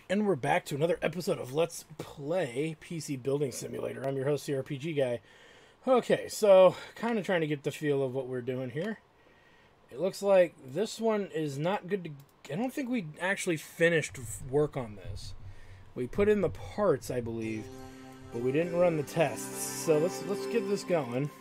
And we're back to another episode of Let's Play PC Building Simulator. I'm your host, CRPG Guy. Okay, so kind of trying to get the feel of what we're doing here. It looks like this one is not good to... I don't think we actually finished work on this. We put in the parts, I believe, but we didn't run the tests. So let's get this going.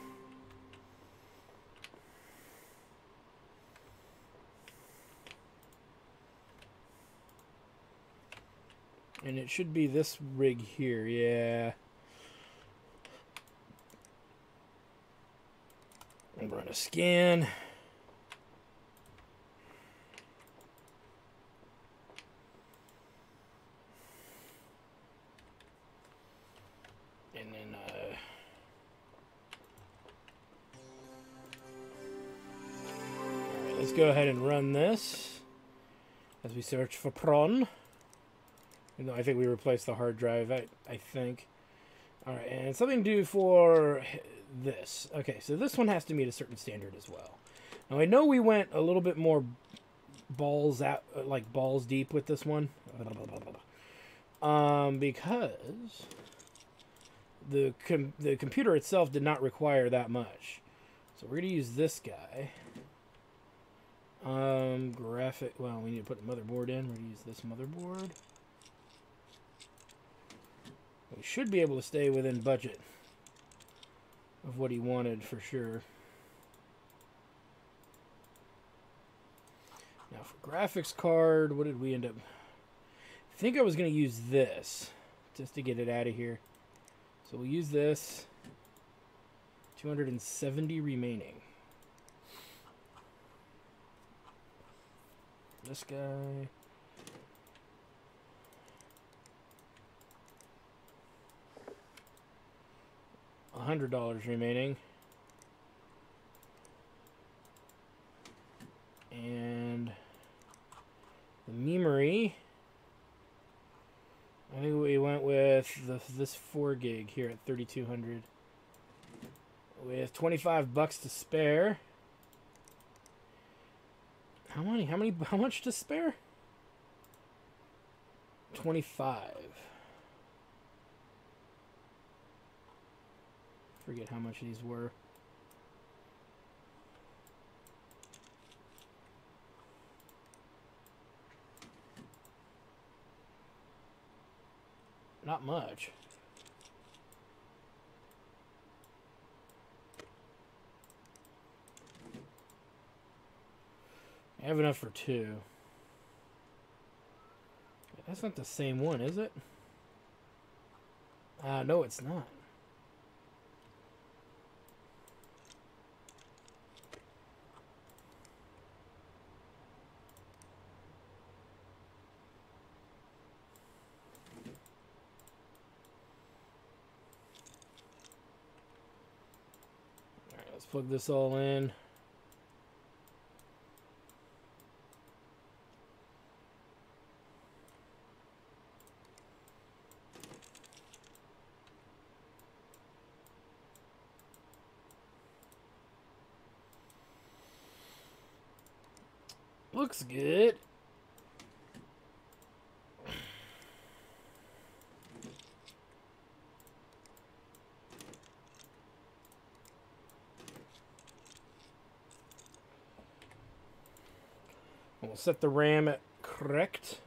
And it should be this rig here, yeah. And run a scan. And then, alright, let's go ahead and run this as we search for prawn. No, I think we replaced the hard drive, I think. Alright, and something to do for this. Okay, so this one has to meet a certain standard as well. Now, I know we went a little bit more balls out, like balls deep with this one. Because the computer itself did not require that much. So we're going to use this guy. Graphic, well, we need to put the motherboard in. We're going to use this motherboard. We should be able to stay within budget of what he wanted for sure. Now for graphics card, what did we end up... I think I was going to use this just to get it out of here. So we'll use this. 270 remaining. This guy... $100 remaining. And the memory, I think we went with this 4 gig here at 3200 with $25 to spare. How much to spare? 25. Forget how much these were. Not much. I have enough for 2. That's not the same one, is it? No, it's not. Let's plug this all in. Looks good. We'll set the RAM at correct.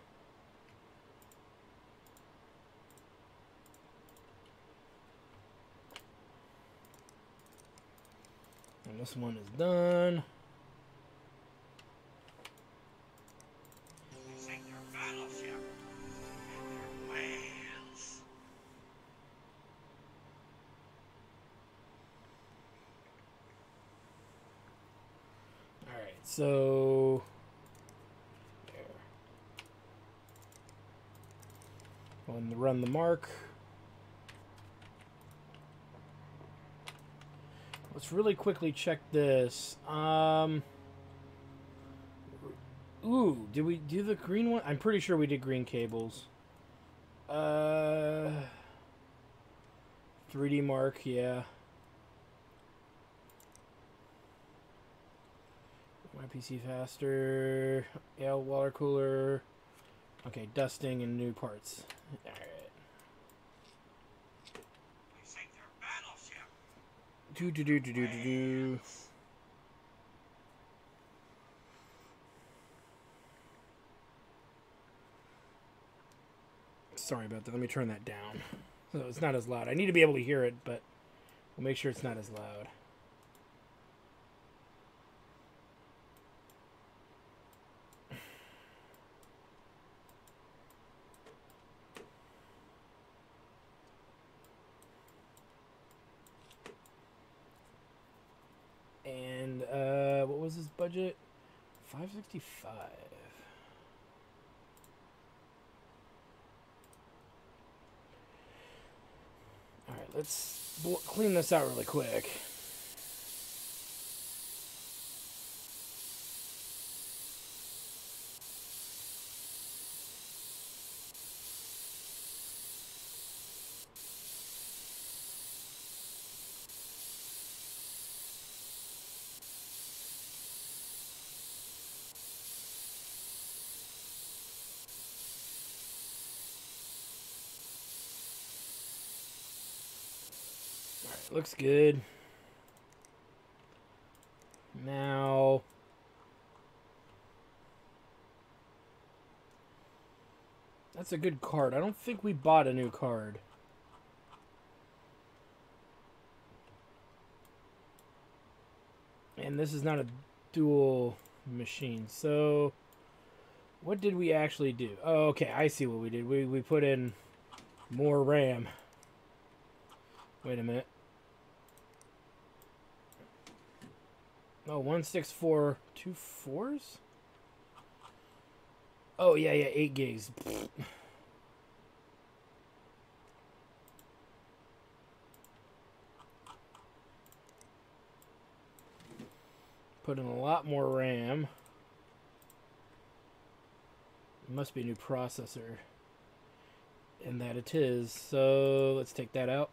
And this one is done. Sink your battleship and their whales. Alright, so... Going to run the mark. Let's really quickly check this. Ooh, did we do the green one? I'm pretty sure we did green cables. 3D mark, yeah. My PC faster. Yeah, water cooler. Okay, dusting and new parts. Alright. We sink their battleship. Do. Sorry about that. Let me turn that down. So it's not as loud. I need to be able to hear it, but we'll make sure it's not as loud. And what was his budget? $565. All right, let's clean this out really quick. Looks good. Now, that's a good card. I don't think we bought a new card. And this is not a dual machine. So, what did we actually do? Oh, okay, I see what we did. We put in more RAM. Wait a minute. Oh, 164, 2 4s? Oh, yeah, 8 gigs. Put in a lot more RAM. It must be a new processor. And that it is. So, let's take that out.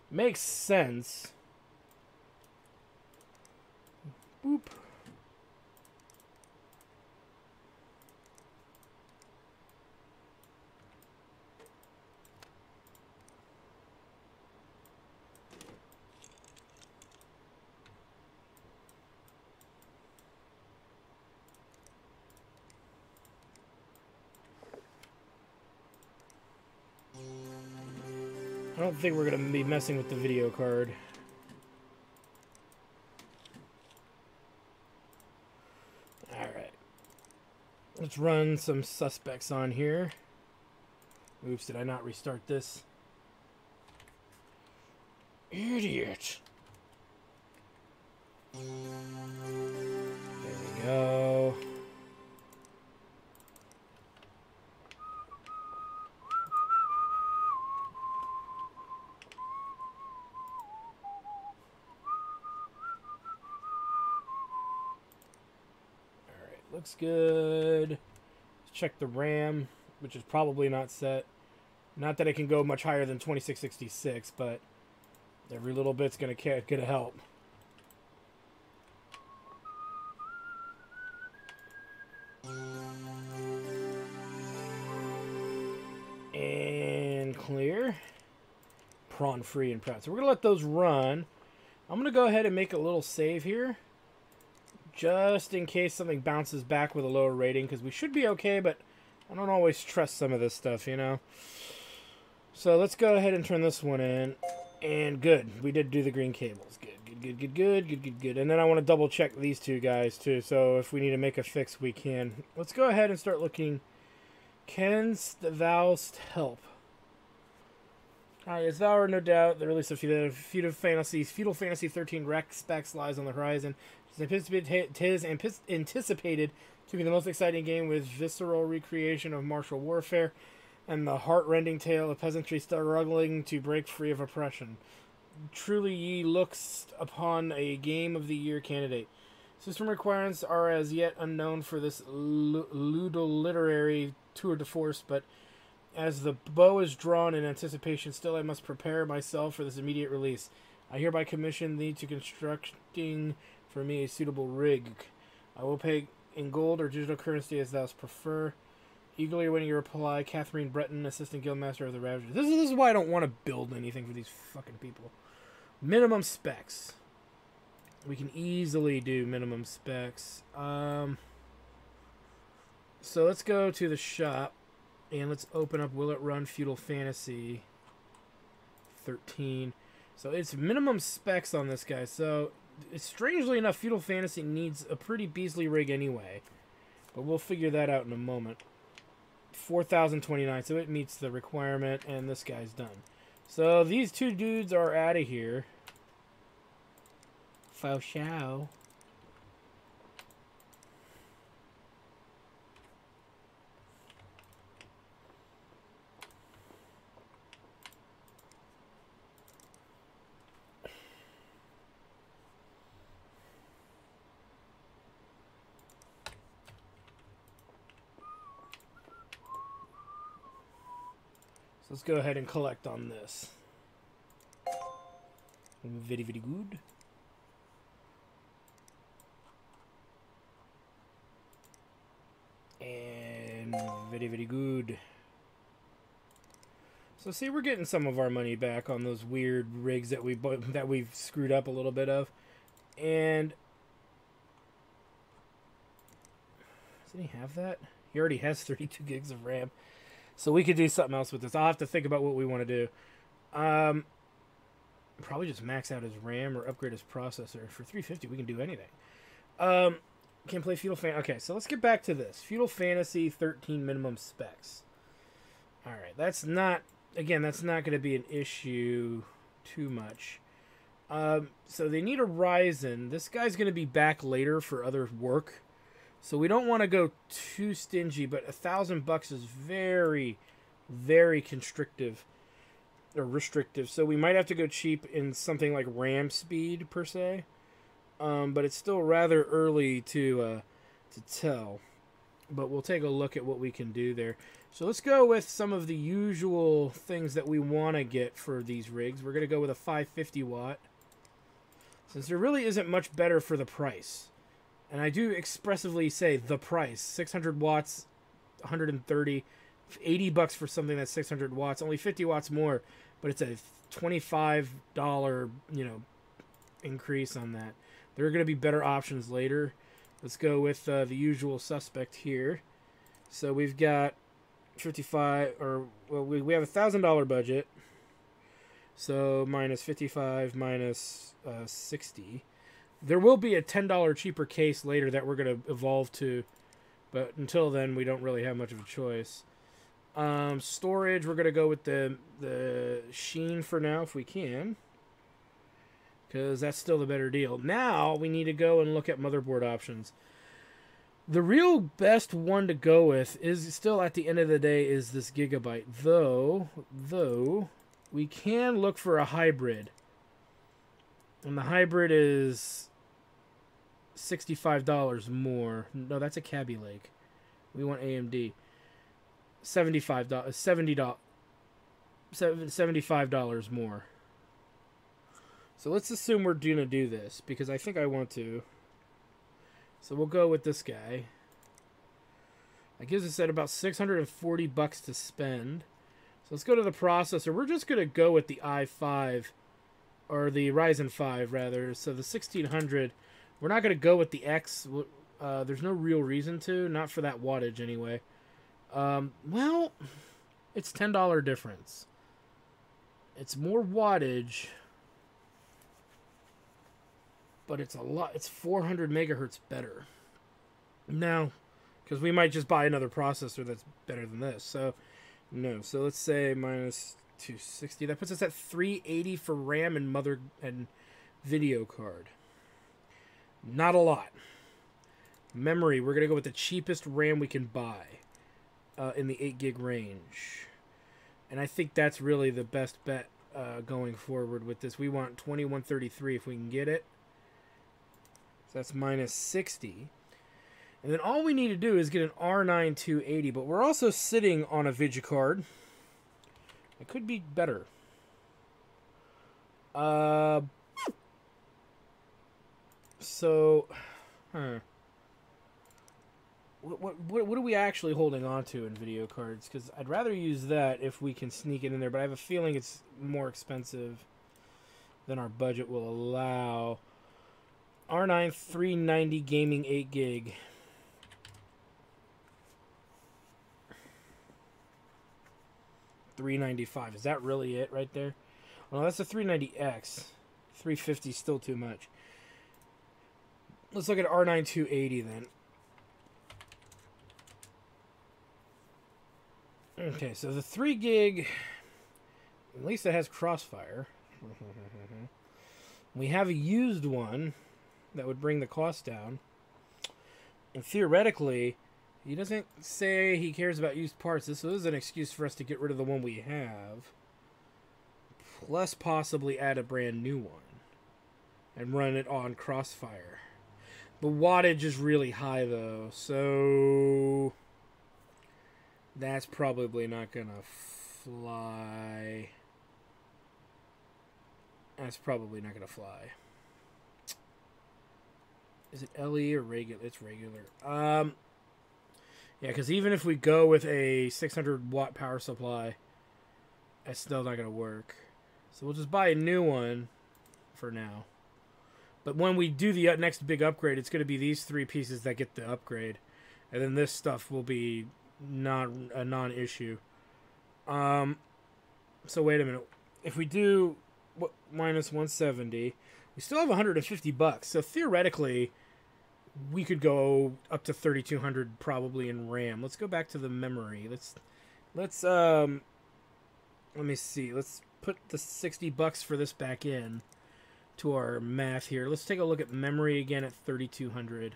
Makes sense. Boop. I don't think we're going to be messing with the video card. Alright. Let's run some suspects on here. Oops, did I not restart this? Idiot. There we go. Looks good. Let's check the RAM, which is probably not set. Not that it can go much higher than 2666, but every little bit's gonna help. And clear. Prawn free and proud. So we're gonna let those run. I'm gonna go ahead and make a little save here, just in case something bounces back with a lower rating, because we should be okay, but I don't always trust some of this stuff, you know? So let's go ahead and turn this one in, and good. We did do the green cables. Good. And then I want to double check these two guys, too, so if we need to make a fix, we can. Let's go ahead and start looking. Canst thou help? Alright, it's Valor, no doubt. The release of Feudal Fantasy 13 Rex Specs lies on the horizon. It is anticipated to be the most exciting game with visceral recreation of martial warfare and the heart-rending tale of peasantry struggling to break free of oppression. Truly ye looks upon a Game of the Year candidate. System requirements are as yet unknown for this ludoliterary tour de force, but as the bow is drawn in anticipation, still I must prepare myself for this immediate release. I hereby commission thee to constructing for me a suitable rig. I will pay in gold or digital currency as thou prefer. Eagerly awaiting your reply, Catherine Breton, Assistant Guildmaster of the Ravagers. This is why I don't want to build anything for these fucking people. Minimum specs. We can easily do minimum specs. So let's go to the shop and let's open up Will It Run Feudal Fantasy 13. So it's minimum specs on this guy. So it's, strangely enough, Feudal Fantasy needs a pretty beastly rig anyway. But we'll figure that out in a moment. 4,029, so it meets the requirement, and this guy's done. So these two dudes are out of here. Faux show. So let's go ahead and collect on this. Very, very good. And very, very good. So see, we're getting some of our money back on those weird rigs that we've screwed up a little bit of. And doesn't he have that? He already has 32 gigs of RAM. So we could do something else with this. I'll have to think about what we want to do. Probably just max out his RAM or upgrade his processor. For 350, we can do anything. Can play Feudal Fantasy. Okay, so let's get back to this. Feudal Fantasy 13 minimum specs. Alright, that's not... Again, that's not going to be an issue too much. So they need a Ryzen. This guy's going to be back later for other work. So we don't want to go too stingy, but $1,000 is very, very constrictive or restrictive. So we might have to go cheap in something like RAM speed per se, but it's still rather early to tell. But we'll take a look at what we can do there. So let's go with some of the usual things that we want to get for these rigs. We're going to go with a 550 watt, since there really isn't much better for the price. And I do expressively say the price. 600 watts, 130, $80 for something that's 600 watts, only 50 watts more, but it's a $25, increase on that. There are going to be better options later. Let's go with the usual suspect here. So we've got 55, or well, we have $1,000 budget. So minus 55 minus 60. There will be a $10 cheaper case later that we're going to evolve to, but until then, we don't really have much of a choice. Storage, we're going to go with the Sheen for now, if we can, because that's still the better deal. Now, we need to go and look at motherboard options. The real best one to go with is still, at the end of the day, is this Gigabyte. Though, we can look for a hybrid. And the hybrid is $65 more. No, that's a Kaby Lake. We want AMD. $75 more. So let's assume we're going to do this, because I think I want to. So we'll go with this guy. That gives us at about $640 to spend. So let's go to the processor. We're just going to go with the i5. Or the Ryzen 5, rather. So the 1600, we're not going to go with the X. There's no real reason to. Not for that wattage, anyway. Well, it's $10 difference. It's more wattage. But it's a lot. It's 400 megahertz better. Now, because we might just buy another processor that's better than this. So, no. So let's say minus 260. That puts us at 380 for RAM and video card. Not a lot. Memory, we're going to go with the cheapest RAM we can buy in the 8 gig range. And I think that's really the best bet going forward with this. We want 2133 if we can get it. So that's minus 60. And then all we need to do is get an R9 280. But we're also sitting on a video card. It could be better. what are we actually holding on to in video cards? Because I'd rather use that if we can sneak it in there, but I have a feeling it's more expensive than our budget will allow. R9 390 gaming 8 gig. $395. Is that really it right there? Well, that's a 390X. 350 still too much. Let's look at R9 280 then. Okay, so the 3 gig, at least it has Crossfire. We have a used one that would bring the cost down. And theoretically, he doesn't say he cares about used parts. This is an excuse for us to get rid of the one we have. Plus possibly add a brand new one. And run it on Crossfire. The wattage is really high though, so that's probably not gonna fly. That's probably not gonna fly. Is it LE or regular? It's regular. Yeah, because even if we go with a 600 watt power supply, that's still not gonna work. So we'll just buy a new one for now. But when we do the next big upgrade, it's going to be these 3 pieces that get the upgrade. And then this stuff will be not a non-issue. So wait a minute. If we do minus 170, we still have 150 bucks. So theoretically, we could go up to 3200 probably in RAM. Let's go back to the memory. Let's let me see. Let's put the 60 bucks for this back in to our math here. Let's take a look at memory again at 3200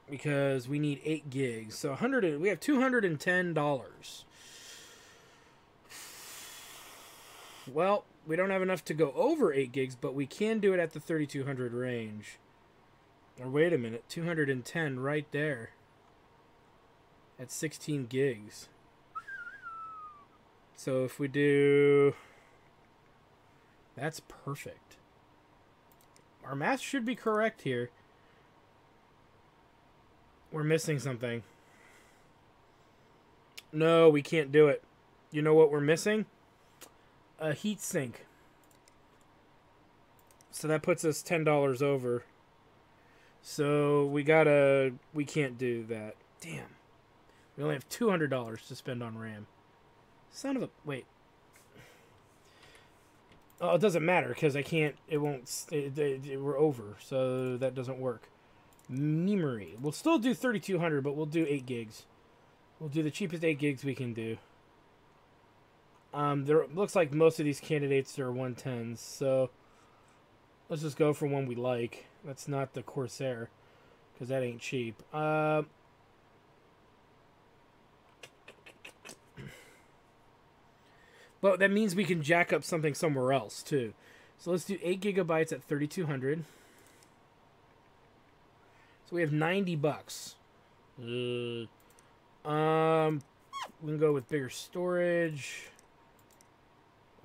because we need 8 gigs. So we have $210. Well, we don't have enough to go over 8 gigs, but we can do it at the 3200 range. Or wait a minute, 210 right there at 16 gigs. So if we do, that's perfect. Our math should be correct here. We're missing something. No, we can't do it. You know what we're missing? A heat sink. So that puts us $10 over. So we can't do that. Damn. We only have $200 to spend on RAM. Son of a, wait. Oh, it doesn't matter because I can't. We're over, so that doesn't work. Memory. We'll still do 3200, but we'll do 8 gigs. We'll do the cheapest 8 gigs we can do. There looks like most of these candidates are 110s, so let's just go for one we like. That's not the Corsair, because that ain't cheap. But that means we can jack up something somewhere else, too. So let's do 8 gigabytes at 3200. So we have 90 bucks. We can go with bigger storage.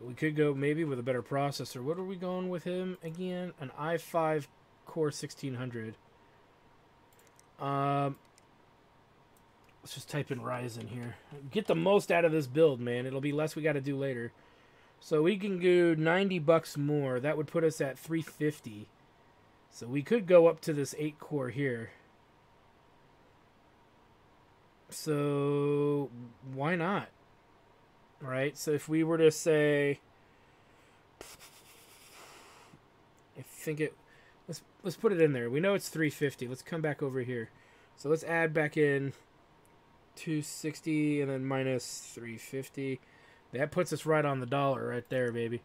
We could go maybe with a better processor. What are we going with him again? An i5 Core 1600. Let's just type in Ryzen here. Get the most out of this build, man. It'll be less we got to do later. So we can do 90 bucks more. That would put us at 350. So we could go up to this 8 core here. So why not? Right? So if we were to say, I think it, let's put it in there. We know it's 350. Let's come back over here. So let's add back in 260 and then minus 350. That puts us right on the dollar right there, baby.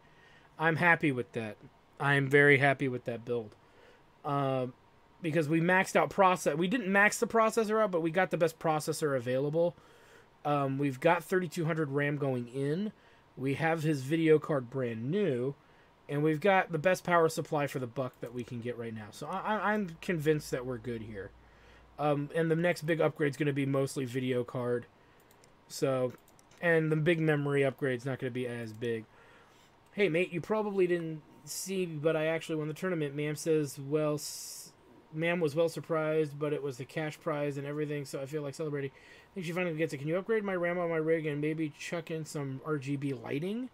I'm happy with that. I'm very happy with that build. Because we maxed out process. We didn't max the processor out, but we got the best processor available. We've got 3200 RAM going in. We have his video card brand new. And we've got the best power supply for the buck that we can get right now. So I'm convinced that we're good here. And the next big upgrade is going to be mostly video card. So, and the big memory upgrade is not going to be as big. Hey, mate, you probably didn't see, but I actually won the tournament. Ma'am says, well, Ma'am was well surprised, but it was the cash prize and everything, so I feel like celebrating. I think she finally gets it. Can you upgrade my RAM on my rig and maybe chuck in some RGB lighting?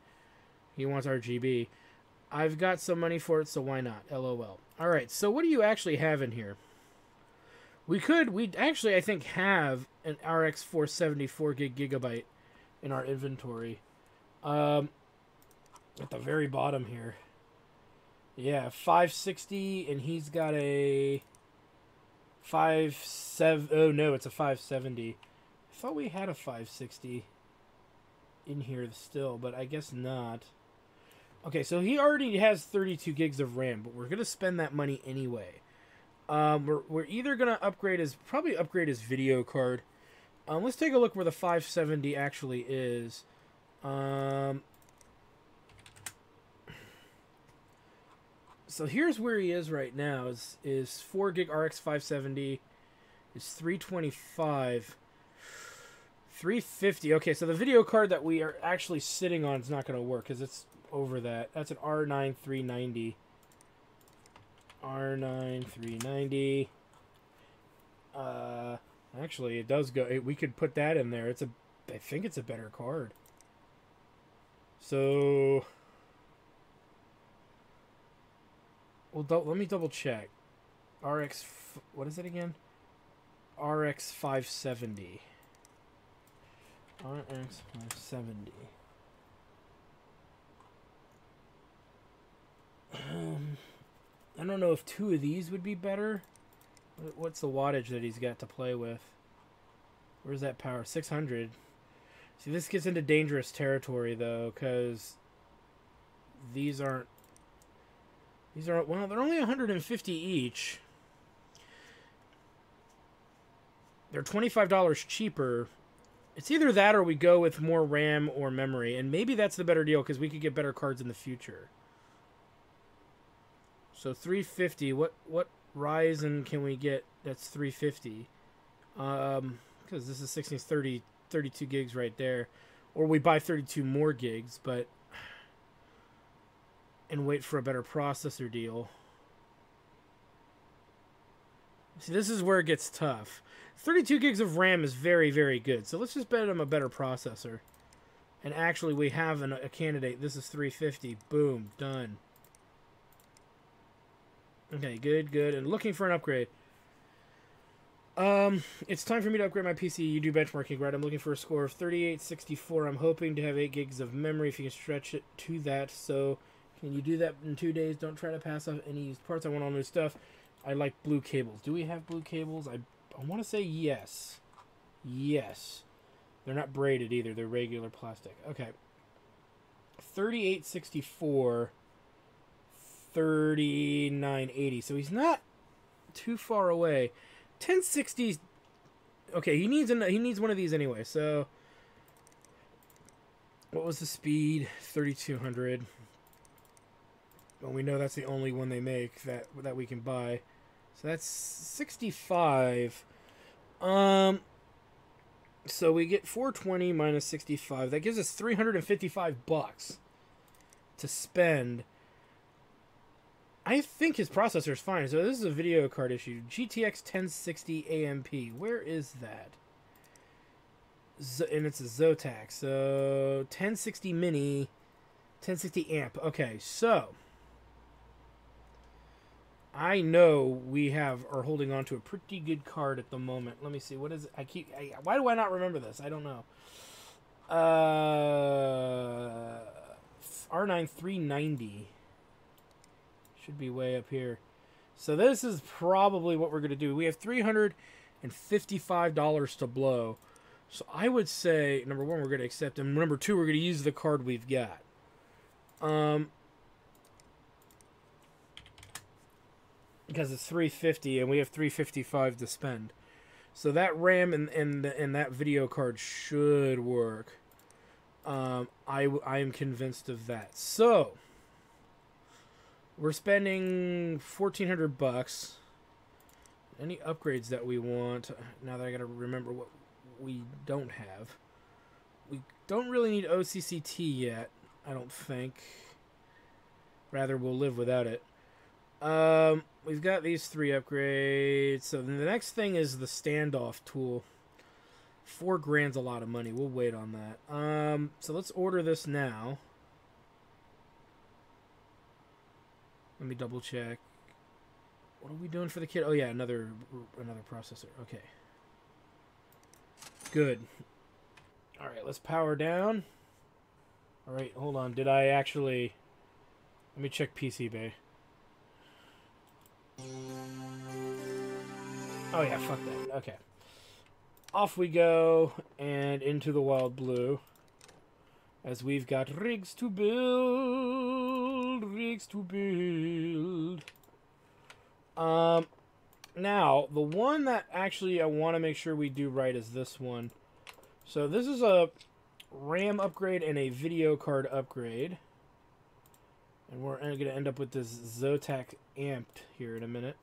He wants RGB. I've got some money for it, so why not? LOL. All right, so what do you actually have in here? We'd actually, I think, have an RX 474 gigabyte in our inventory. At the very bottom here. Yeah, 560, and he's got a 57. Oh no, it's a 570. I thought we had a 560 in here still, but I guess not. Okay, so he already has 32 gigs of RAM, but we're gonna spend that money anyway. We're either gonna upgrade his video card. Let's take a look where the 570 actually is. So here's where he is right now. Is 4 gig RX 570 is 325, 350. Okay, so the video card that we are actually sitting on is not going to work because it's over that. That's an R9 390. R9 390. Actually, it does go. We could put that in there. I think it's a better card. So. Well, let me double check. What is it again? RX 570. RX 570. I don't know if 2 of these would be better. What's the wattage that he's got to play with? Where's that power? 600. See, this gets into dangerous territory, though, because these aren't... well, they're only 150 each. They're $25 cheaper. It's either that or we go with more RAM or memory, and maybe that's the better deal because we could get better cards in the future. So 350. What Ryzen can we get that's 350? Because this is 1630, 32 gigs right there, or we buy 32 more gigs, but. And wait for a better processor deal. See, this is where it gets tough. 32 gigs of RAM is very, very good. So let's just bet him a better processor. And actually, we have a candidate. This is 350. Boom. Done. Okay, good, good. And looking for an upgrade. It's time for me to upgrade my PC. You do benchmarking, right? I'm looking for a score of 3864. I'm hoping to have 8 gigs of memory if you can stretch it to that. So... Can you do that in 2 days? Don't try to pass off any used parts. I want all new stuff. I like blue cables. Do we have blue cables? I want to say yes. Yes. They're not braided either. They're regular plastic. Okay. 3864. 3980. So he's not too far away. 1060. Okay, he needs one of these anyway. So what was the speed? 3200. Well, we know that's the only one they make that we can buy. So that's 65. So we get 420 minus 65. That gives us $355 to spend. I think his processor is fine. So this is a video card issue. GTX 1060 AMP. Where is that? And it's a Zotac. So 1060 mini, 1060 amp. Okay, so I know we are holding on to a pretty good card at the moment. Let me see. What is it? Why do I not remember this? I don't know. R9 390 should be way up here. So this is probably what we're going to do. We have $355 to blow. So I would say, number one, we're going to accept him. Number two, we're going to use the card we've got. Because it's 350 and we have 355 to spend. So that RAM and that video card should work. I am convinced of that. So we're spending $1,400. Any upgrades that we want? Now that I got to remember what we don't have. We don't really need OCCT yet, I don't think. Rather, we'll live without it. we've got these 3 upgrades. So then the next thing is the standoff tool. $4,000's a lot of money. We'll wait on that. So let's order this now. Let me double check. What are we doing for the kid? Oh yeah, another processor. Okay. Good. All right, let's power down. All right, hold on. Did I actually? Let me check PC Bay. Oh yeah, fuck that. Okay. Off we go and into the wild blue. As we've got rigs to build, rigs to build. Now, the one that actually I want to make sure we do right is this one. So this is a RAM upgrade and a video card upgrade. And we're going to end up with this Zotac amped here in a minute.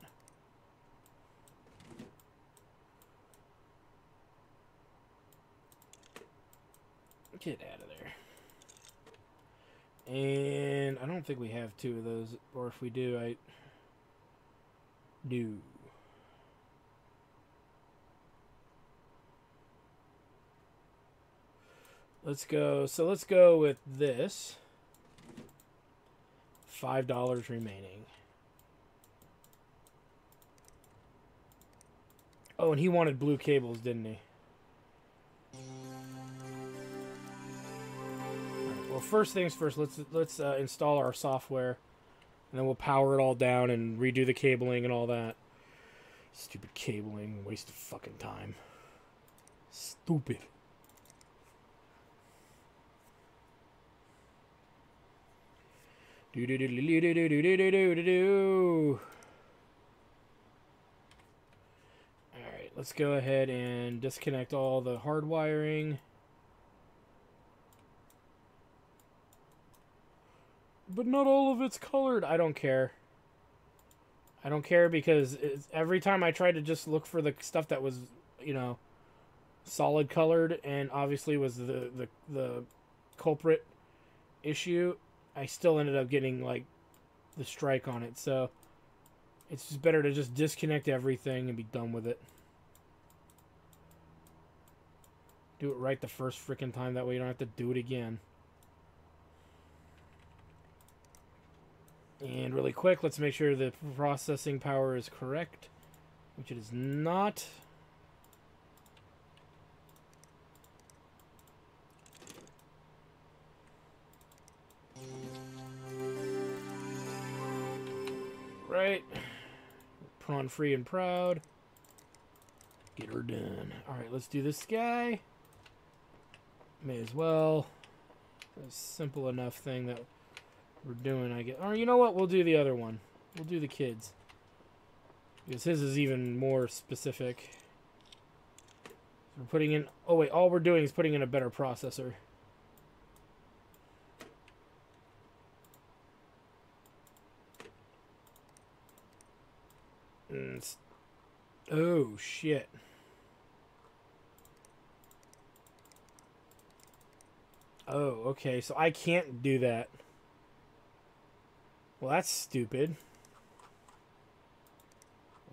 Get out of there. And I don't think we have 2 of those, or if we do, I do. Let's go. So let's go with this. $5 remaining. Oh, and he wanted blue cables, didn't he? Well, first things first, let's install our software, and then we'll power it all down and redo the cabling and all that. Stupid cabling, waste of fucking time. Stupid. Do do do do do do do do do do do. All right, let's go ahead and disconnect all the hard wiring. But not all of it's colored. I don't care. I don't care because every time I tried to just look for the stuff that was, you know, solid colored and obviously was the culprit issue, I still ended up getting, like, the strike on it. So it's just better to just disconnect everything and be done with it. Do it right the first freaking time. That way you don't have to do it again. And really quick, let's make sure the processing power is correct, which it is not. Right. Prawn free and proud. Get her done. Alright, let's do this guy. May as well. A simple enough thing that we're doing, I guess. Or you know what? We'll do the other one. We'll do the kids. Because his is even more specific. We're putting in... Oh, wait. All we're doing is putting in a better processor. Oh, shit. Oh, okay. So I can't do that. Well, that's stupid.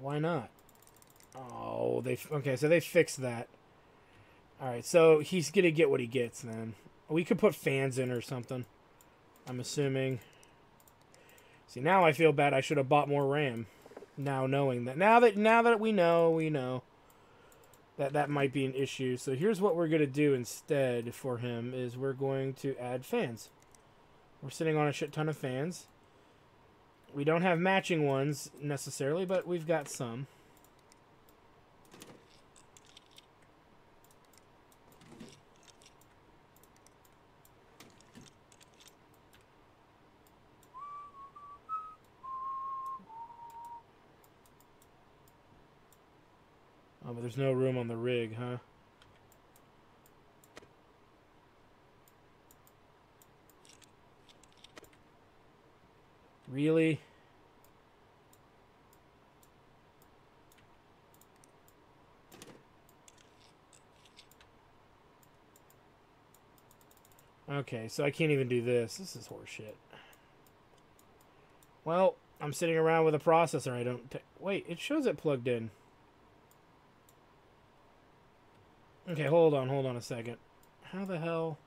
Why not? Oh, okay, so they fixed that. Alright, so he's gonna get what he gets then. We could put fans in or something, I'm assuming. See, now I feel bad. I should have bought more RAM. Now knowing that. Now that we know that might be an issue. So here's what we're gonna do instead for him is we're going to add fans. We're sitting on a shit ton of fans. We don't have matching ones necessarily, but we've got some. Oh, but there's no room on the rig, huh? Really? Okay, so I can't even do this. This is horseshit. Well, I'm sitting around with a processor. I don't... Wait, it shows it plugged in. Okay, hold on a second. How the hell...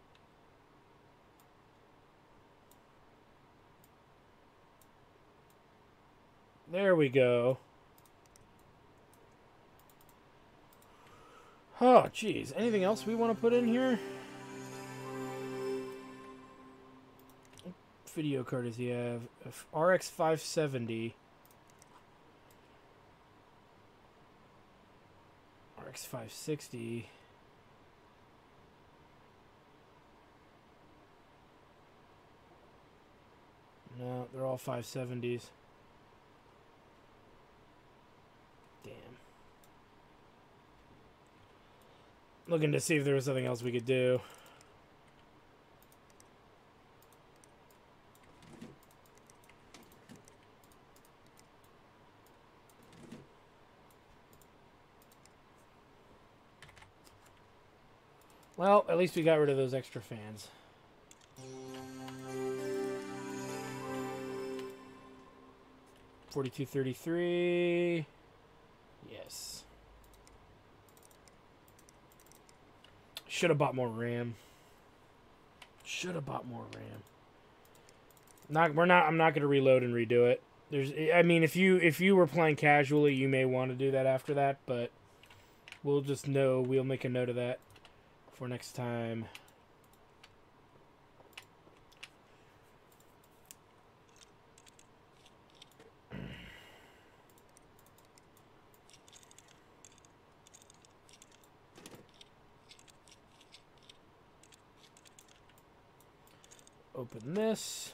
There we go. Oh, jeez. Anything else we want to put in here? What video card does he have? RX 570. RX 560. No, they're all 570s. Damn. Looking to see if there was something else we could do. Well, at least we got rid of those extra fans. $42.33. Yes. Should have bought more RAM. Should have bought more RAM. I'm not gonna reload and redo it. I mean, if you were playing casually, you may want to do that after that, but we'll make a note of that for next time. Open this.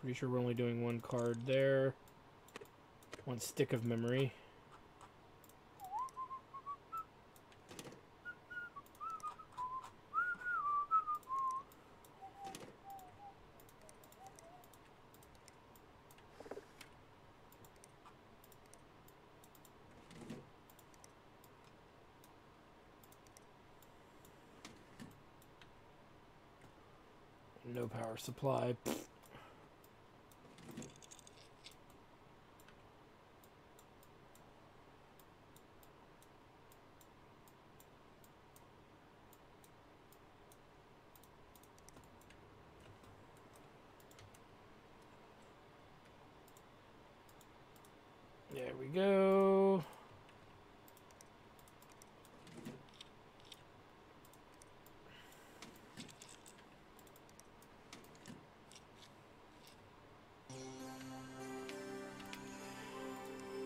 Pretty sure we're only doing one card there. One stick of memory. No power supply. There we go.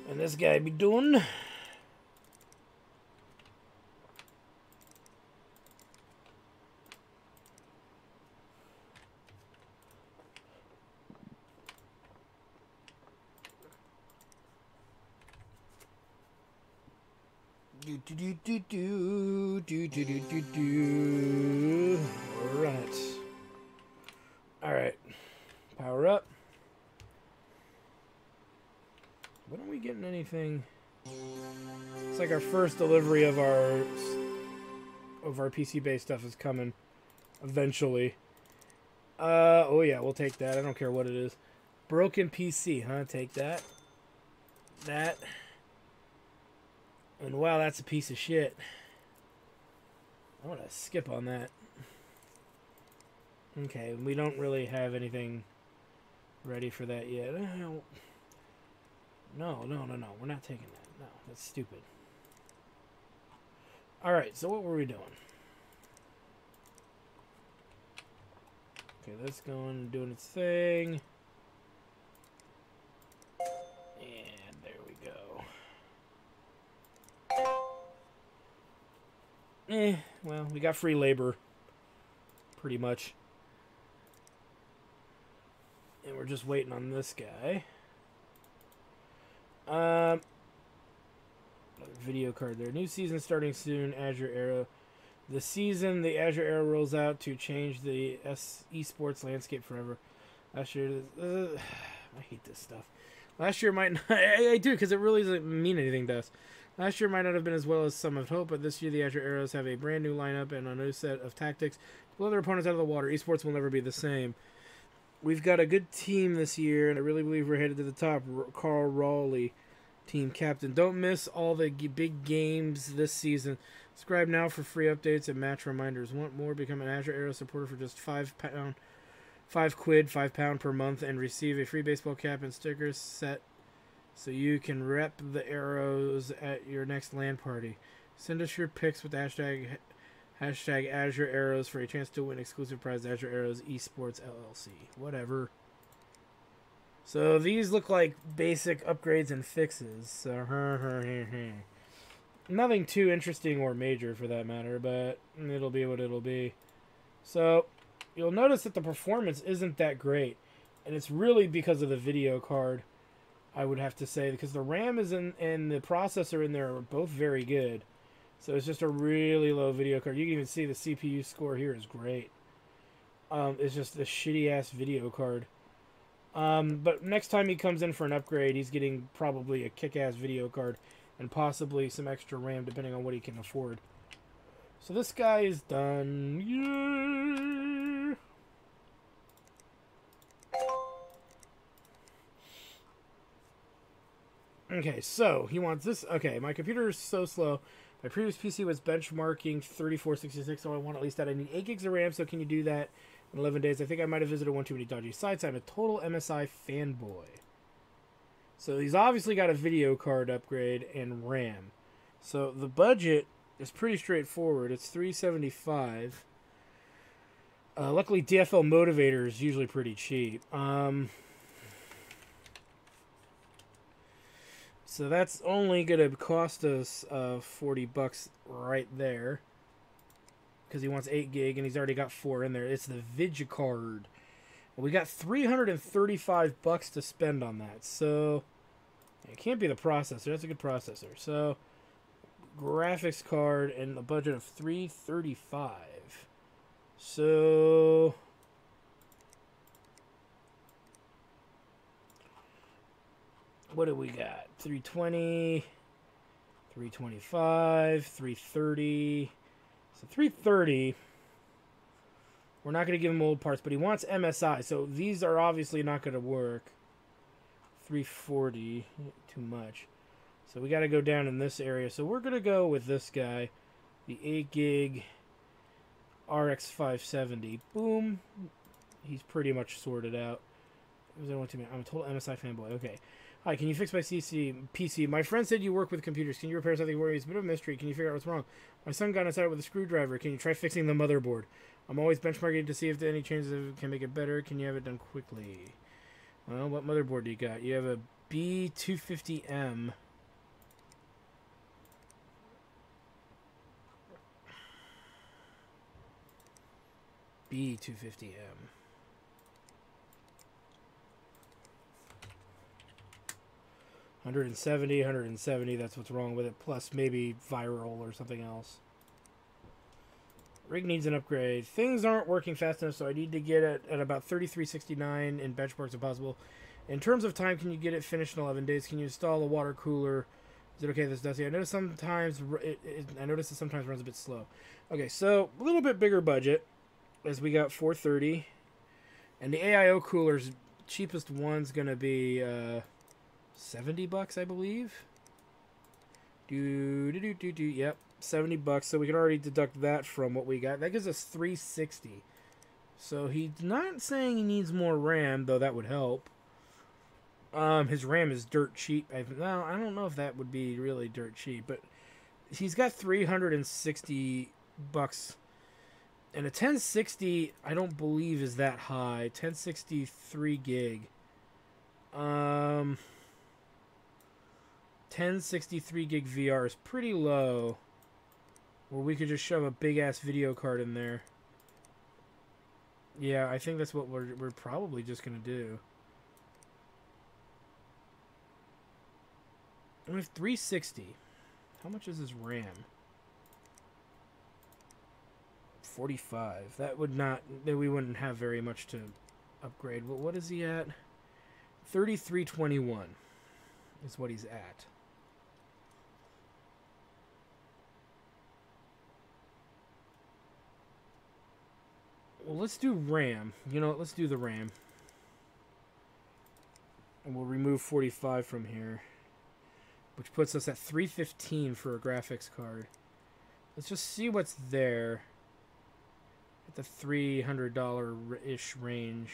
And this guy be doing. Run it. All right, power up. When are we getting anything? It's like our first delivery of our PC-based stuff is coming eventually. Oh yeah, we'll take that. I don't care what it is. Broken PC, huh? Take that. That. And wow, that's a piece of shit. I want to skip on that. Okay, we don't really have anything ready for that yet. No. We're not taking that. No, that's stupid. Alright, so what were we doing? Okay, that's going and doing its thing. And there we go. Well, we got free labor. Pretty much. And we're just waiting on this guy. Video card there. New season starting soon. Azure Arrow. The Azure Arrow rolls out to change the esports landscape forever. Last year, I hate this stuff. Last year might not. I do, because it really doesn't mean anything to us. Last year might not have been as well as some had hoped, but this year the Azure Arrows have a brand new lineup and a new set of tactics to blow their opponents out of the water. Esports will never be the same. We've got a good team this year, and I really believe we're headed to the top. Carl Raleigh, team captain. Don't miss all the big games this season. Subscribe now for free updates and match reminders. Want more? Become an Azure Arrow supporter for just £5 per month, and receive a free baseball cap and stickers set so you can rep the Arrows at your next LAN party. Send us your pics with the hashtag Azure Arrows for a chance to win exclusive prize Azure Arrows Esports LLC. Whatever. So these look like basic upgrades and fixes. So nothing too interesting or major for that matter, but it'll be what it'll be. So you'll notice that the performance isn't that great, and it's really because of the video card, I would have to say, because the RAM is in and the processor in there are both very good. So it's just a really low video card. You can even see the CPU score here is great. It's just a shitty ass video card. But next time he comes in for an upgrade, he's getting probably a kick-ass video card and possibly some extra RAM depending on what he can afford. So this guy is done. Yeah. Okay, so he wants this. Okay, my computer is so slow. My previous PC was benchmarking 3466, so I want at least that. I need 8 gigs of RAM, so can you do that in 11 days? I think I might have visited one too many dodgy sites. I'm a total MSI fanboy. So he's obviously got a video card upgrade and RAM. So the budget is pretty straightforward. It's $375. Luckily, DFL Motivator is usually pretty cheap. So that's only going to cost us $40 right there. Because he wants 8 gig and he's already got 4 in there. It's the VigiCard. Well, we got $335 to spend on that. So it can't be the processor. That's a good processor. So graphics card and a budget of $335. So what do we got? 320, 325, 330. So 330. We're not going to give him old parts, but he wants MSI. So these are obviously not going to work. 340, too much. So we got to go down in this area. So we're going to go with this guy, the 8 gig RX 570. Boom. He's pretty much sorted out. I'm a total MSI fanboy. Okay. Hi, can you fix my PC? My friend said you work with computers. Can you repair something where it's a bit of a mystery? Can you figure out what's wrong? My son got inside with a screwdriver. Can you try fixing the motherboard? I'm always benchmarking to see if any changes can make it better. Can you have it done quickly? Well, what motherboard do you got? You have a B250M. B250M. 170, that's what's wrong with it, plus maybe viral or something else. Rig needs an upgrade. Things aren't working fast enough, so I need to get it at about 3369 in benchmarks if possible. In terms of time, can you get it finished in 11 days? Can you install a water cooler? Is it okay if this does? I notice sometimes it sometimes runs a bit slow. Okay, so a little bit bigger budget, as we got 430, and the AIO cooler's cheapest one's gonna be $70, I believe. Yep, $70. So we can already deduct that from what we got. That gives us 360. So he's not saying he needs more RAM, though that would help. His RAM is dirt cheap. I don't know if that would be really dirt cheap, but he's got $360, and a 1060 I don't believe is that high. 1063 gig. 1063 gig VR is pretty low, where we could just shove a big ass video card in there. Yeah, I think that's what we're probably just gonna do. And with 360, how much is his RAM? 45. That would not. We wouldn't have very much to upgrade. But what is he at? 3321 is what he's at. Well, let's do RAM. You know what? Let's do the RAM. And we'll remove 45 from here, which puts us at 315 for a graphics card. Let's just see what's there at the $300-ish range.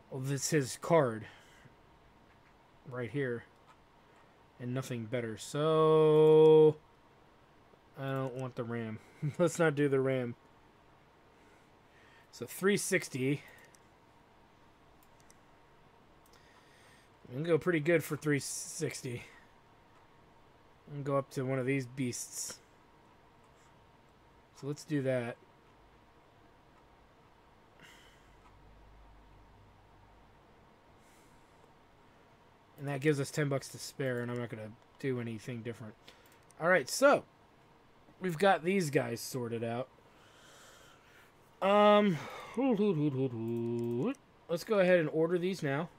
Well, this is his card right here, and nothing better. So I don't want the RAM. Let's not do the RAM. So 360. We can go pretty good for 360. And go up to one of these beasts. So let's do that. And that gives us $10 to spare, and I'm not going to do anything different. Alright, so we've got these guys sorted out. Let's go ahead and order these now.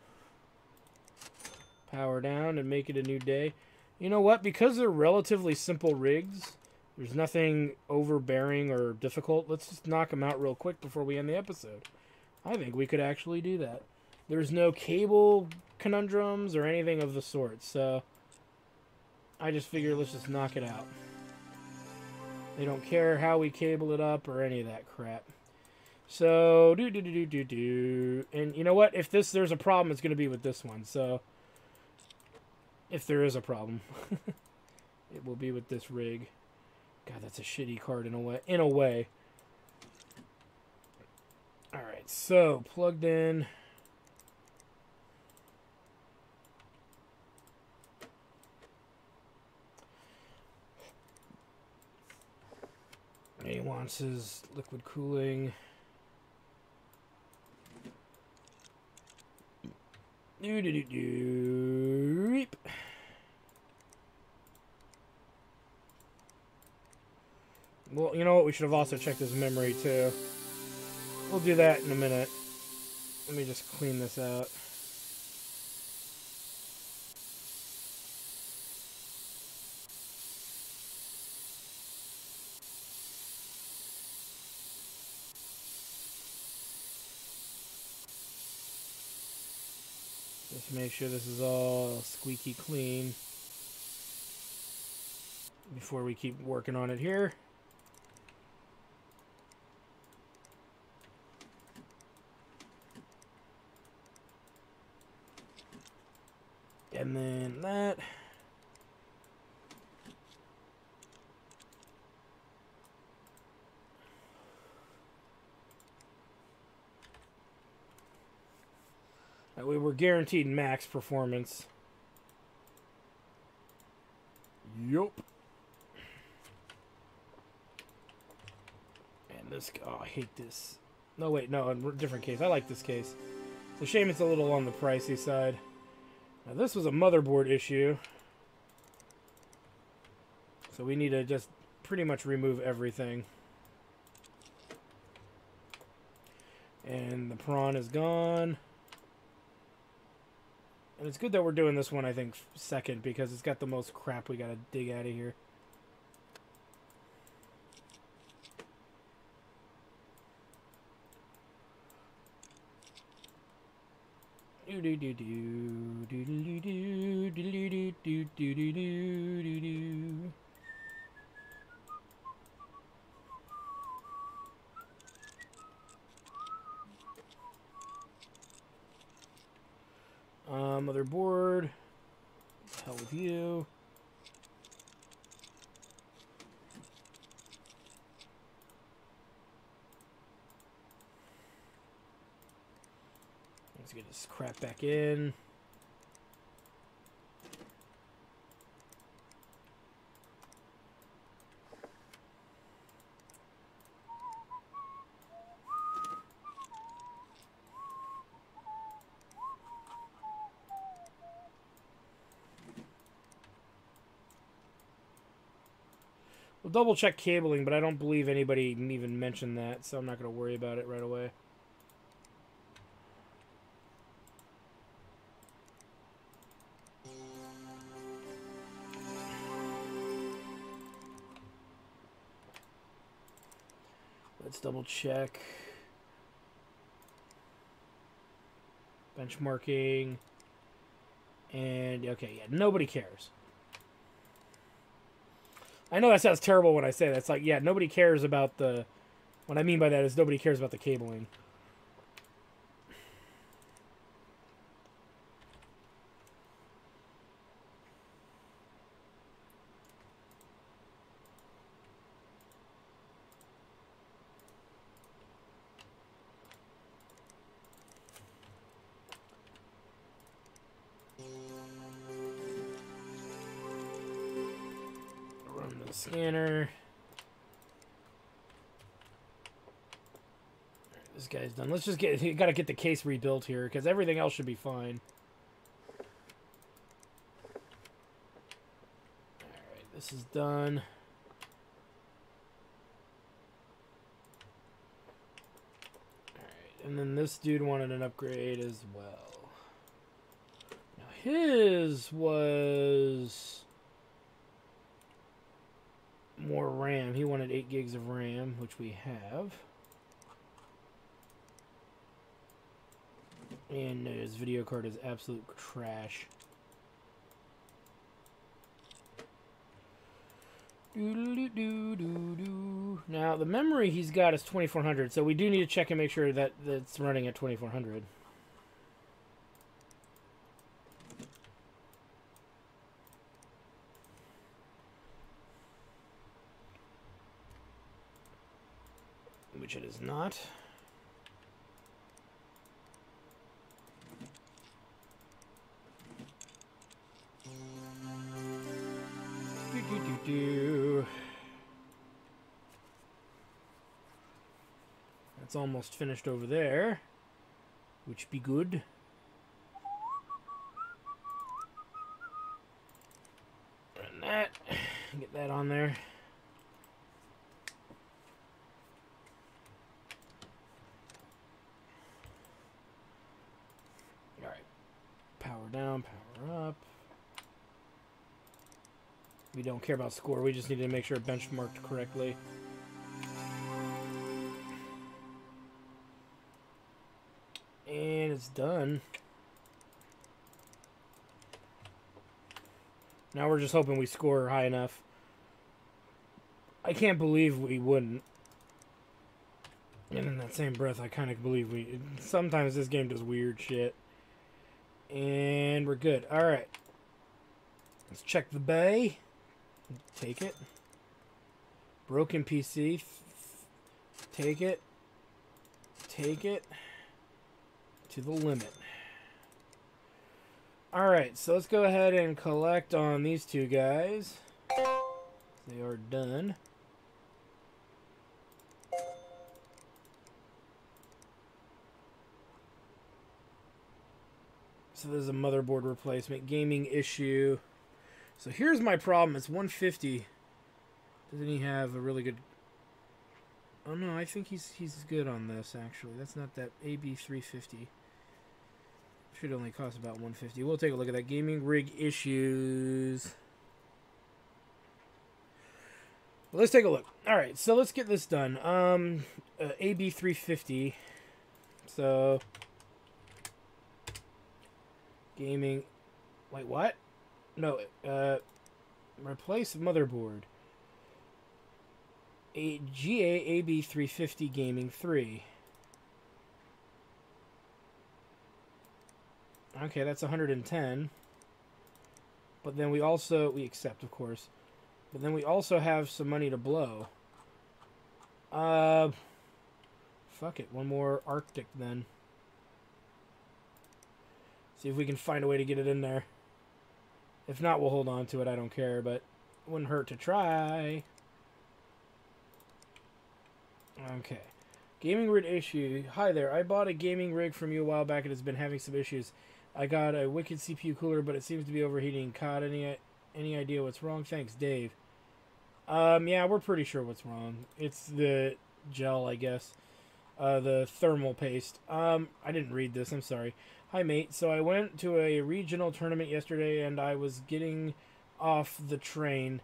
Power down and make it a new day. You know what? Because they're relatively simple rigs, there's nothing overbearing or difficult. Let's just knock them out real quick before we end the episode. I think we could actually do that. There's no cable conundrums or anything of the sort, so I just figure let's just knock it out. They don't care how we cable it up or any of that crap. So, and you know what? If there's a problem, it's going to be with this one. So, if there is a problem, it will be with this rig. God, that's a shitty card in a way. In a way. All right, so plugged in. He wants his liquid cooling. Well, you know what? We should have also checked his memory, too. We'll do that in a minute. Let me just clean this out. Just make sure this is all squeaky clean before we keep working on it here. And then that. That way we're guaranteed max performance. Yup. And this, oh, I hate this. No, wait, no, a different case. I like this case. It's a shame it's a little on the pricey side. Now this was a motherboard issue. So we need to just pretty much remove everything. And the prawn is gone. And it's good that we're doing this one, I think, second, because it's got the most crap we gotta dig out of here. Motherboard. Hell with you. Let's get this crap back in. We'll double check cabling, but I don't believe anybody even mentioned that, so I'm not going to worry about it right away. Let's double check. Benchmarking. And, okay, yeah, nobody cares. I know that sounds terrible when I say that. It's like, yeah, nobody cares about the... What I mean by that is nobody cares about the cabling. Run the scanner. This guy's done. Let's just gotta get the case rebuilt here, because everything else should be fine. Alright, this is done. Alright, and then this dude wanted an upgrade as well. Now his was more RAM. He wanted 8 gigs of RAM, which we have. And his video card is absolute trash. Now, the memory he's got is 2400, so we do need to check and make sure that it's running at 2400. Which it is not. That's almost finished over there, which be good. And that, get that on there. All right, power down, power up. We don't care about score. We just need to make sure it benchmarked correctly. And it's done. Now we're just hoping we score high enough. I can't believe we wouldn't. And in that same breath, I kind of believe we... Sometimes this game does weird shit. And we're good. Alright. Let's check the bay. Take it. Broken PC. Take it. Take it. To the limit. Alright, so let's go ahead and collect on these two guys. They are done. So there's a motherboard replacement. Gaming issue. So here's my problem. It's 150. Doesn't he have a really good... Oh no, I think he's good on this, actually. That's not that AB350. Should only cost about 150. We'll take a look at that. Gaming rig issues. Well, let's take a look. Alright, so let's get this done. AB350. So... Gaming... Wait, what? No, replace motherboard. A GA AB350 Gaming 3. Okay, that's 110. But then we accept, of course. But then we also have some money to blow. Fuck it, one more Arctic then. See if we can find a way to get it in there. If not, we'll hold on to it. I don't care, but it wouldn't hurt to try. Okay. Gaming rig issue. Hi there. I bought a gaming rig from you a while back and it's been having some issues. I got a wicked CPU cooler, but it seems to be overheating. Caught any idea what's wrong? Thanks, Dave. Yeah, we're pretty sure what's wrong. It's the gel, I guess. The thermal paste. I didn't read this. I'm sorry. Hi, mate. So I went to a regional tournament yesterday, and I was getting off the train.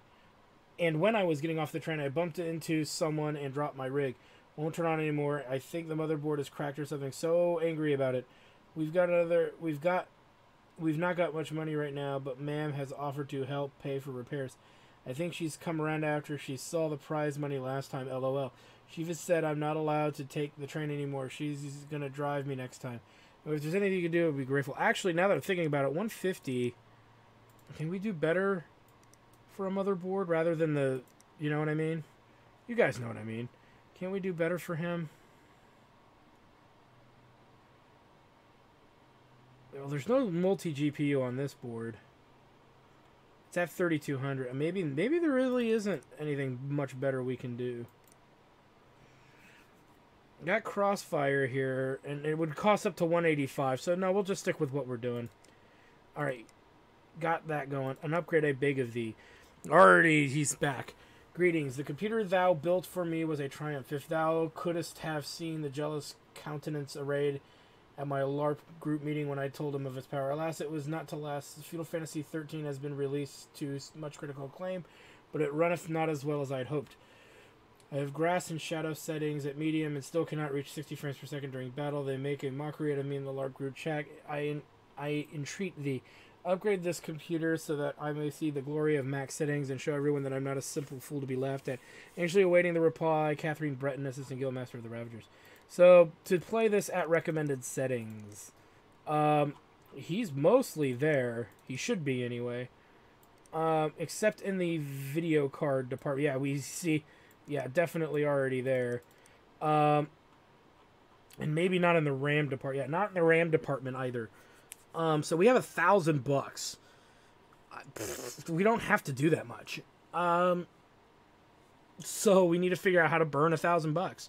And when I was getting off the train, I bumped into someone and dropped my rig. Won't turn on anymore. I think the motherboard is cracked or something. So angry about it. We've not got much money right now, but ma'am has offered to help pay for repairs. I think she's come around after she saw the prize money last time, lol. She just said I'm not allowed to take the train anymore. She's going to drive me next time. If there's anything you can do, I'd be grateful. Actually, now that I'm thinking about it, 150, can we do better for a motherboard rather than the, you know what I mean? You guys know what I mean. Can't we do better for him? Well, there's no multi-GPU on this board. It's at 3200. Maybe there really isn't anything much better we can do. Got Crossfire here, and it would cost up to 185. So no, we'll just stick with what we're doing. All right, got that going. An upgrade I beg of thee. Already, he's back. Greetings. The computer thou built for me was a triumph. If thou couldst have seen the jealous countenance arrayed at my LARP group meeting when I told him of its power. Alas, it was not to last. Final Fantasy XIII has been released to much critical acclaim, but it runneth not as well as I had hoped. I have grass and shadow settings at medium and still cannot reach 60 frames per second during battle. They make a mockery out of me in the LARP group chat. I entreat thee. Upgrade this computer so that I may see the glory of max settings and show everyone that I'm not a simple fool to be laughed at. Anxiously awaiting the reply, Catherine Breton, Assistant Guildmaster of the Ravagers. So, to play this at recommended settings, he's mostly there. He should be, anyway. Except in the video card department. Yeah, we see... Yeah, definitely already there. And maybe not in the RAM department. Yeah, not in the RAM department either. So we have $1,000. We don't have to do that much. So we need to figure out how to burn $1,000.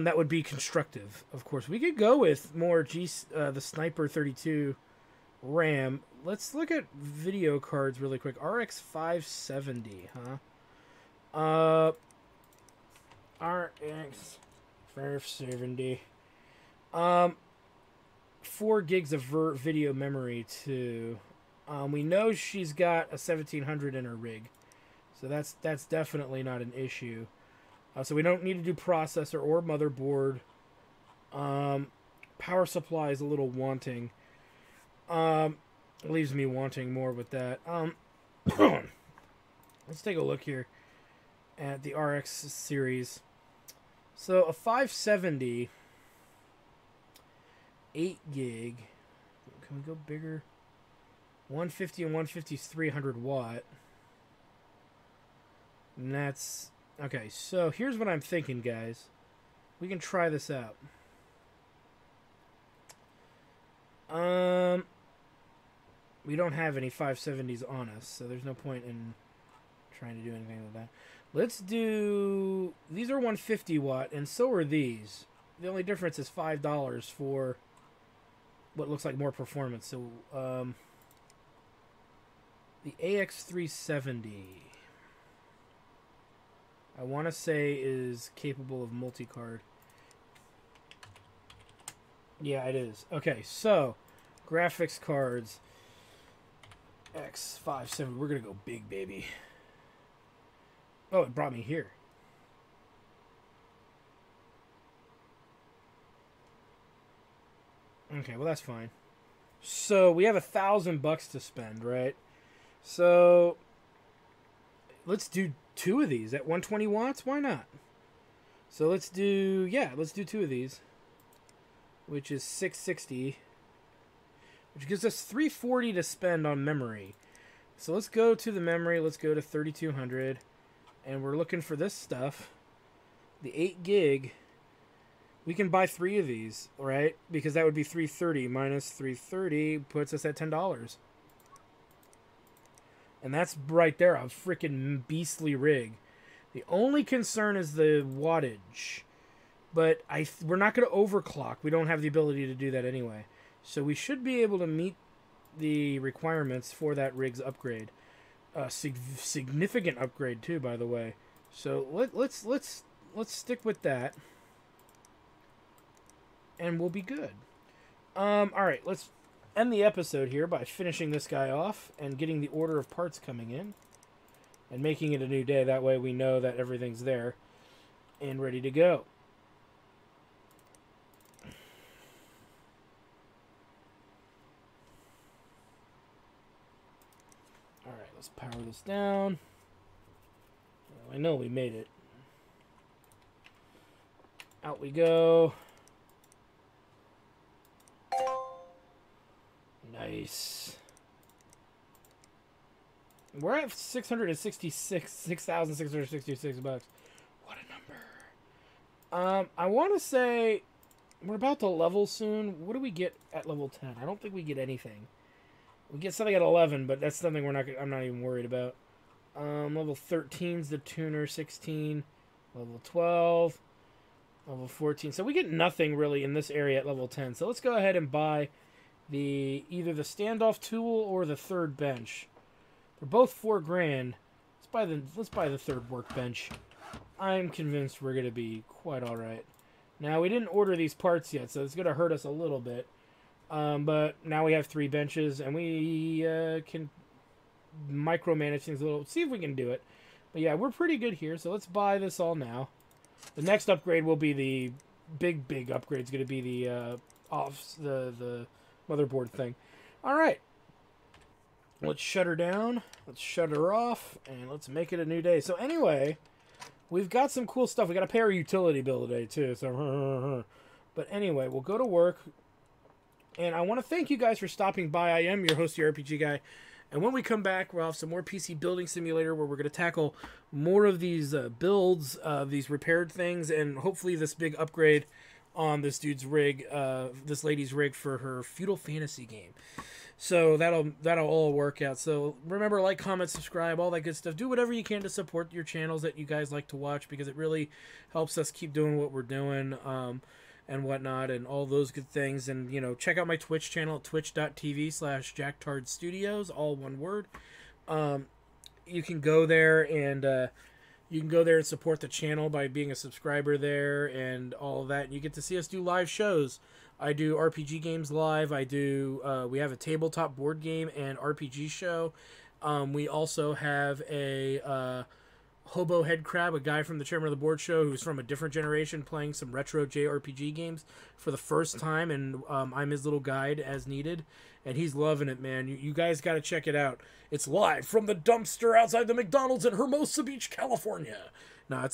That would be constructive, of course. We could go with more the Sniper 32 RAM. Let's look at video cards really quick. RX 570, huh? RX 570. 4 gigs of video memory too. We know she's got a 1700 in her rig, so that's definitely not an issue. So we don't need to do processor or motherboard. Power supply is a little wanting. Leaves me wanting more with that. Let's take a look here at the RX series. So a 570, 8 gig. Can we go bigger? 150 and 150 is 300 watt. And that's... Okay, so here's what I'm thinking, guys. We can try this out. We don't have any 570s on us, so there's no point in trying to do anything with that. Let's do... These are 150 watt, and so are these. The only difference is $5 for what looks like more performance. So, the AX370, I want to say, is capable of multi-card. Yeah, it is. Okay, so, graphics cards. X570, we're going to go big, baby. Oh, it brought me here. Okay, well, that's fine. So, we have $1,000 to spend, right? So, let's do 2 of these at 120 watts. Why not? So, let's do 2 of these, which is 660, which gives us 340 to spend on memory. So, let's go to the memory. Let's go to 3200, and we're looking for this stuff. The 8 gig. We can buy 3 of these, right? Because that would be 330 minus 330 puts us at $10. And that's right there, a freaking beastly rig. The only concern is the wattage. But we're not going to overclock. We don't have the ability to do that anyway. So we should be able to meet the requirements for that rig's upgrade. Significant upgrade too, by the way. So let's stick with that. And we'll be good. Alright, let's end the episode here by finishing this guy off and getting the order of parts coming in. And making it a new day. That way we know that everything's there. and ready to go. Alright, let's power this down. Well, I know we made it. Out we go. Nice. We're at 666 bucks. What a number. I want to say we're about to level soon. What do we get at level 10? I don't think we get anything. We get something at 11, but that's something I'm not even worried about. Level 13's the tuner, 16, level 12, level 14. So we get nothing really in this area at level 10. So let's go ahead and buy either the standoff tool or the third bench. They're both $4 grand. Let's buy the third workbench. I'm convinced we're gonna be quite all right. Now we didn't order these parts yet, so it's gonna hurt us a little bit. But now we have 3 benches, and we can micromanage things a little. See if we can do it. But yeah, we're pretty good here. So let's buy this all now. The next upgrade will be the big upgrade. It's gonna be the the motherboard thing. All right. Let's shut her down. Let's shut her off, and let's make it a new day. So anyway, we've got some cool stuff. We got to pay our utility bill today too. So, but anyway, we'll go to work. And I want to thank you guys for stopping by. I am your host, the RPG Guy. And when we come back, we'll have some more PC Building Simulator where we're going to tackle more of these builds, these repaired things, and hopefully this big upgrade on this dude's rig, this lady's rig for her Feudal Fantasy game. So that'll all work out. So remember, like, comment, subscribe, all that good stuff. Do whatever you can to support your channels that you guys like to watch, because it really helps us keep doing what we're doing. And whatnot, and all those good things. And, you know, check out my Twitch channel at twitch.tv/JackTardStudios, all one word. You can go there and support the channel by being a subscriber there and all of that. And you get to see us do live shows. I do RPG games live. We have a tabletop board game and RPG show. We also have a Hobo Head Crab, a guy from the Chairman of the Board show who's from a different generation, playing some retro JRPG games for the first time, and I'm his little guide as needed, and he's loving it, man. You guys got to check it out. It's live from the dumpster outside the McDonald's in Hermosa Beach, California. No,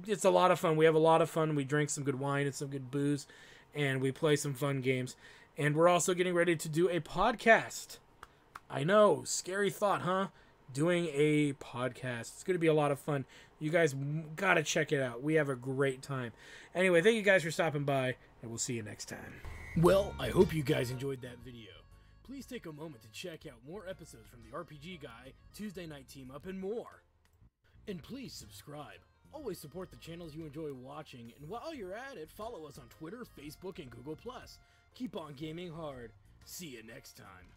it's a lot of fun. We have a lot of fun. We drink some good wine and some good booze, and we play some fun games. And we're also getting ready to do a podcast. I know, scary thought, huh? Doing a podcast. It's going to be a lot of fun. You guys got to check it out. We have a great time. Anyway, thank you guys for stopping by, and we'll see you next time. Well, I hope you guys enjoyed that video. Please take a moment to check out more episodes from the RPG Guy, Tuesday Night Team Up, and more. And please subscribe. Always support the channels you enjoy watching, and while you're at it, follow us on Twitter, Facebook, and Google+. Keep on gaming hard. See you next time.